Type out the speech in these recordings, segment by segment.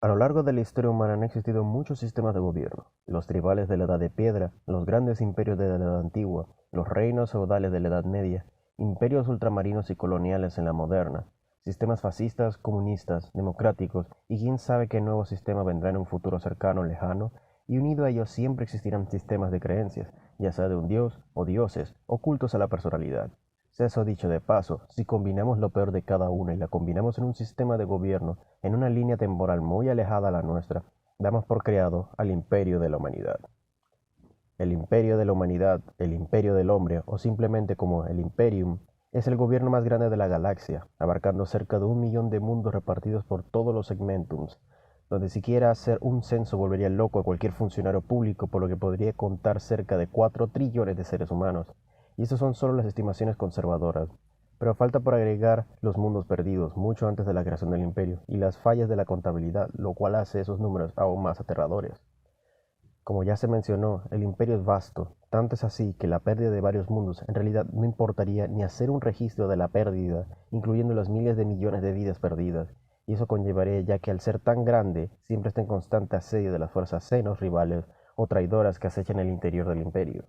A lo largo de la historia humana han existido muchos sistemas de gobierno: los tribales de la Edad de Piedra, los grandes imperios de la Edad Antigua, los reinos feudales de la Edad Media, imperios ultramarinos y coloniales en la moderna, sistemas fascistas, comunistas, democráticos, y quién sabe qué nuevo sistema vendrá en un futuro cercano o lejano, y unido a ellos siempre existirán sistemas de creencias, ya sea de un dios o dioses, ocultos a la personalidad. Sea eso dicho de paso, si combinamos lo peor de cada uno y la combinamos en un sistema de gobierno en una línea temporal muy alejada a la nuestra, damos por creado al imperio de la humanidad. El imperio de la humanidad, el imperio del hombre, o simplemente como el Imperium, es el gobierno más grande de la galaxia, abarcando cerca de 1 millón de mundos repartidos por todos los segmentums, donde siquiera hacer un censo volvería loco a cualquier funcionario público, por lo que podría contar cerca de 4 trillones de seres humanos. Y estas son solo las estimaciones conservadoras. Pero falta por agregar los mundos perdidos, mucho antes de la creación del imperio, y las fallas de la contabilidad, lo cual hace esos números aún más aterradores. Como ya se mencionó, el imperio es vasto, tanto es así que la pérdida de varios mundos en realidad no importaría ni hacer un registro de la pérdida, incluyendo los miles de millones de vidas perdidas, y eso conllevaría ya que al ser tan grande, siempre está en constante asedio de las fuerzas senos rivales o traidoras que acechan el interior del imperio.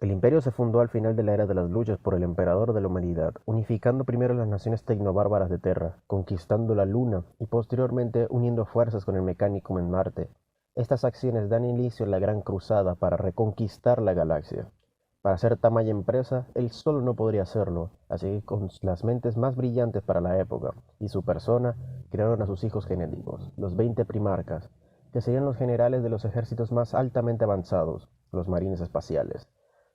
El imperio se fundó al final de la era de las luchas por el emperador de la humanidad, unificando primero las naciones tecnobárbaras de Terra, conquistando la Luna y posteriormente uniendo fuerzas con el Mechanicum en Marte. Estas acciones dan inicio a la Gran Cruzada para reconquistar la galaxia. Para ser tamaña empresa, él solo no podría hacerlo, así que con las mentes más brillantes para la época y su persona, crearon a sus hijos genéticos, los 20 primarcas, que serían los generales de los ejércitos más altamente avanzados, los marines espaciales.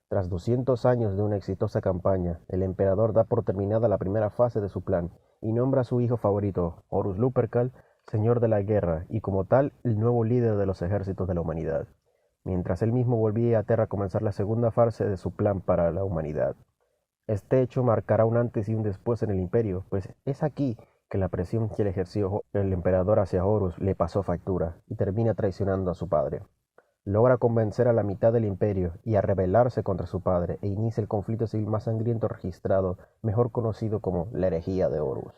Tras 200 años de una exitosa campaña, el emperador da por terminada la primera fase de su plan y nombra a su hijo favorito, Horus Lupercal, señor de la guerra y como tal el nuevo líder de los ejércitos de la humanidad, mientras él mismo volvía a Terra a comenzar la segunda fase de su plan para la humanidad. Este hecho marcará un antes y un después en el imperio, pues es aquí que la presión que le ejerció el emperador hacia Horus le pasó factura y termina traicionando a su padre. Logra convencer a la mitad del imperio y a rebelarse contra su padre e inicia el conflicto civil más sangriento registrado, mejor conocido como la herejía de Horus.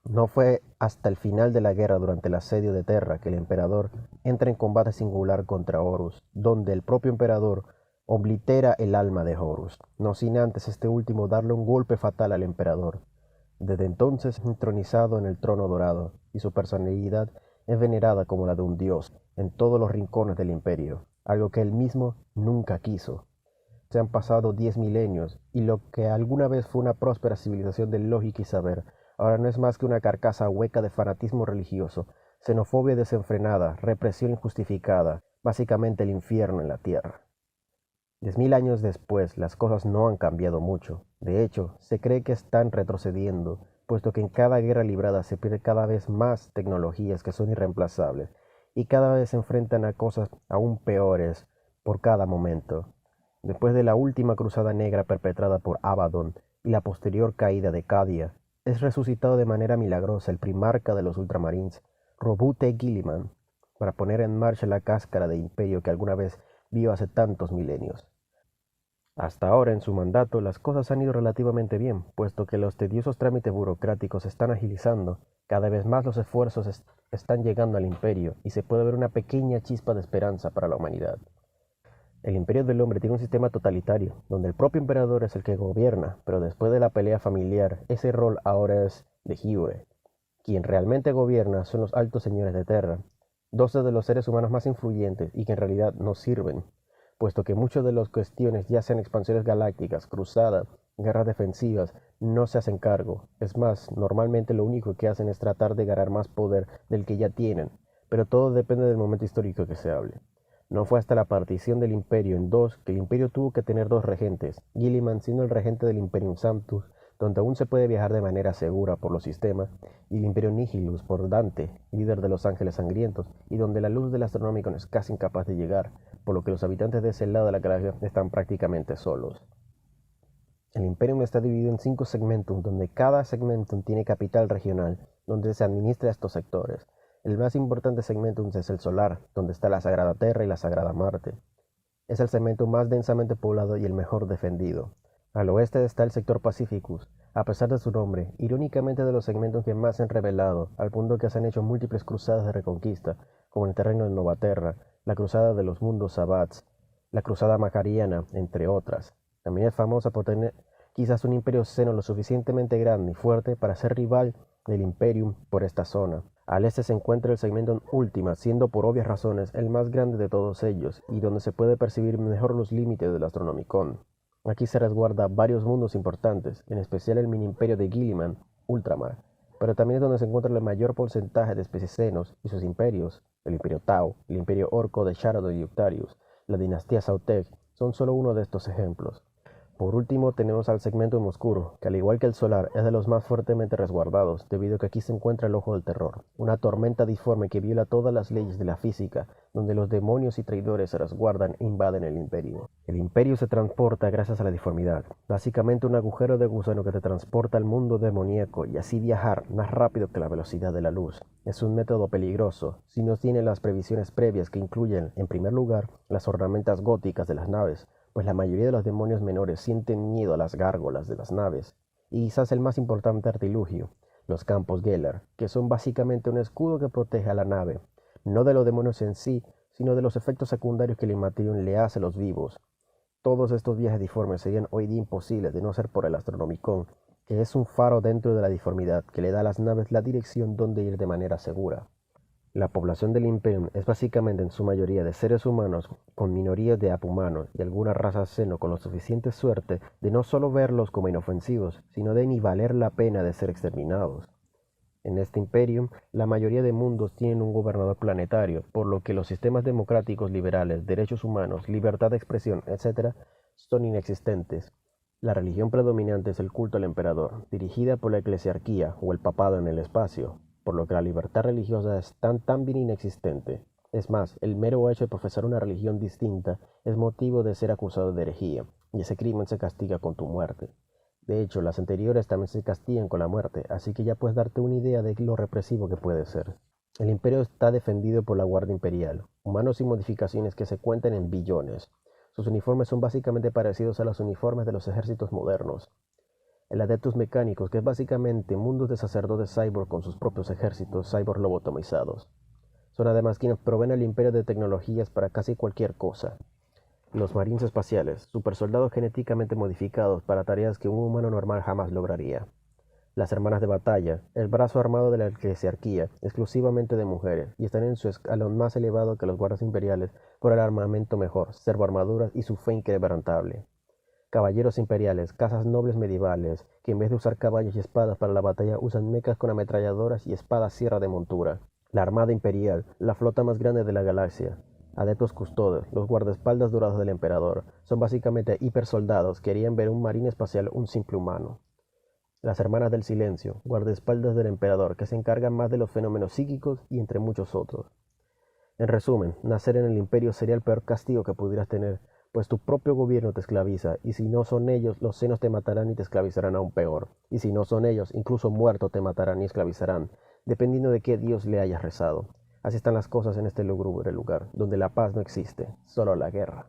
No fue hasta el final de la guerra durante el asedio de Terra que el emperador entra en combate singular contra Horus, donde el propio emperador oblitera el alma de Horus, no sin antes este último darle un golpe fatal al emperador. Desde entonces entronizado en el trono dorado, y su personalidad es venerada como la de un dios en todos los rincones del imperio, algo que él mismo nunca quiso. Se han pasado 10 milenios, y lo que alguna vez fue una próspera civilización de lógica y saber, ahora no es más que una carcasa hueca de fanatismo religioso, xenofobia desenfrenada, represión injustificada, básicamente el infierno en la tierra. 10.000 años después, las cosas no han cambiado mucho. De hecho, se cree que están retrocediendo, puesto que en cada guerra librada se pierde cada vez más tecnologías que son irreemplazables, y cada vez se enfrentan a cosas aún peores por cada momento. Después de la última cruzada negra perpetrada por Abaddon y la posterior caída de Cadia, es resucitado de manera milagrosa el primarca de los Ultramarines, Robute Guilliman, para poner en marcha la cáscara de imperio que alguna vez vio hace tantos milenios. Hasta ahora, en su mandato, las cosas han ido relativamente bien, puesto que los tediosos trámites burocráticos se están agilizando, cada vez más los esfuerzos están llegando al imperio y se puede ver una pequeña chispa de esperanza para la humanidad. El imperio del hombre tiene un sistema totalitario, donde el propio emperador es el que gobierna, pero después de la pelea familiar, ese rol ahora es de Higure. Quien realmente gobierna son los altos señores de Terra, 12 de los seres humanos más influyentes y que en realidad no sirven, puesto que muchas de las cuestiones, ya sean expansiones galácticas, cruzadas, guerras defensivas, no se hacen cargo. Es más, normalmente lo único que hacen es tratar de ganar más poder del que ya tienen, pero todo depende del momento histórico que se hable. No fue hasta la partición del imperio en dos que el imperio tuvo que tener dos regentes, Gilliman siendo el regente del Imperium Sanctus, donde aún se puede viajar de manera segura por los sistemas, y el Imperio Nihilus por Dante, líder de los ángeles sangrientos, y donde la luz del Astronómico es casi incapaz de llegar, por lo que los habitantes de ese lado de la galaxia están prácticamente solos. El Imperium está dividido en 5 segmentum, donde cada segmentum tiene capital regional, donde se administra estos sectores. El más importante segmentum es el solar, donde está la Sagrada Terra y la Sagrada Marte. Es el segmento más densamente poblado y el mejor defendido. Al oeste está el sector Pacificus, A pesar de su nombre, irónicamente de los segmentos que más se han revelado, al punto que se han hecho múltiples cruzadas de reconquista, como en el terreno de Novaterra, la Cruzada de los Mundos Sabbats, la Cruzada Macariana, entre otras. También es famosa por tener quizás un imperio seno lo suficientemente grande y fuerte para ser rival del Imperium por esta zona. Al este se encuentra el segmento Última, siendo por obvias razones el más grande de todos ellos y donde se puede percibir mejor los límites del Astronomicon. Aquí se resguarda varios mundos importantes, en especial el mini imperio de Gilliman, Ultramar, pero también es donde se encuentra el mayor porcentaje de especies senos y sus imperios, el imperio Tau, el imperio Orco de Sharadon y Uctarius, la dinastía Sautec, son solo uno de estos ejemplos. Por último tenemos al segmento Oscuro, que al igual que el solar es de los más fuertemente resguardados, debido a que aquí se encuentra el Ojo del Terror, una tormenta disforme que viola todas las leyes de la física, donde los demonios y traidores se resguardan e invaden el imperio. El imperio se transporta gracias a la diformidad, básicamente un agujero de gusano que te transporta al mundo demoníaco y así viajar más rápido que la velocidad de la luz. Es un método peligroso, si no tiene las previsiones previas que incluyen, en primer lugar, las ornamentas góticas de las naves, pues la mayoría de los demonios menores sienten miedo a las gárgolas de las naves, y quizás el más importante artilugio, los campos Geller, que son básicamente un escudo que protege a la nave, no de los demonios en sí, sino de los efectos secundarios que el Immaterium le hace a los vivos. Todos estos viajes diformes serían hoy día imposibles de no ser por el Astronomicon, que es un faro dentro de la diformidad que le da a las naves la dirección donde ir de manera segura. La población del Imperium es básicamente en su mayoría de seres humanos con minorías de apumanos y algunas razas seno con la suficiente suerte de no solo verlos como inofensivos, sino de ni valer la pena de ser exterminados. En este Imperium, la mayoría de mundos tienen un gobernador planetario, por lo que los sistemas democráticos liberales, derechos humanos, libertad de expresión, etc., son inexistentes. La religión predominante es el culto al emperador, dirigida por la eclesiarquía o el papado en el espacio, por lo que la libertad religiosa es tan bien inexistente. Es más, el mero hecho de profesar una religión distinta es motivo de ser acusado de herejía, y ese crimen se castiga con tu muerte. De hecho, las anteriores también se castigan con la muerte, así que ya puedes darte una idea de lo represivo que puede ser. El imperio está defendido por la Guardia Imperial, humanos y modificaciones que se cuentan en billones. Sus uniformes son básicamente parecidos a los uniformes de los ejércitos modernos. El Adeptus Mechanicus, que es básicamente mundos de sacerdotes cyborg con sus propios ejércitos cyborg lobotomizados. Son además quienes proveen al imperio de tecnologías para casi cualquier cosa. Los Marines espaciales, supersoldados genéticamente modificados para tareas que un humano normal jamás lograría. Las hermanas de batalla, el brazo armado de la eclesiarquía, exclusivamente de mujeres, y están en su escalón más elevado que los guardias imperiales por el armamento mejor, servoarmaduras y su fe inquebrantable. Caballeros imperiales, casas nobles medievales, que en vez de usar caballos y espadas para la batalla usan mechas con ametralladoras y espadas sierra de montura. La Armada Imperial, la flota más grande de la galaxia. Adeptos custodes, los guardaespaldas dorados del emperador, son básicamente hipersoldados que harían ver un marine espacial un simple humano. Las Hermanas del Silencio, guardaespaldas del emperador, que se encargan más de los fenómenos psíquicos y entre muchos otros. En resumen, nacer en el imperio sería el peor castigo que pudieras tener, pues tu propio gobierno te esclaviza, y si no son ellos, los senos te matarán y te esclavizarán aún peor, y si no son ellos, incluso muerto te matarán y esclavizarán, dependiendo de qué Dios le hayas rezado. Así están las cosas en este lúgubre lugar, donde la paz no existe, solo la guerra.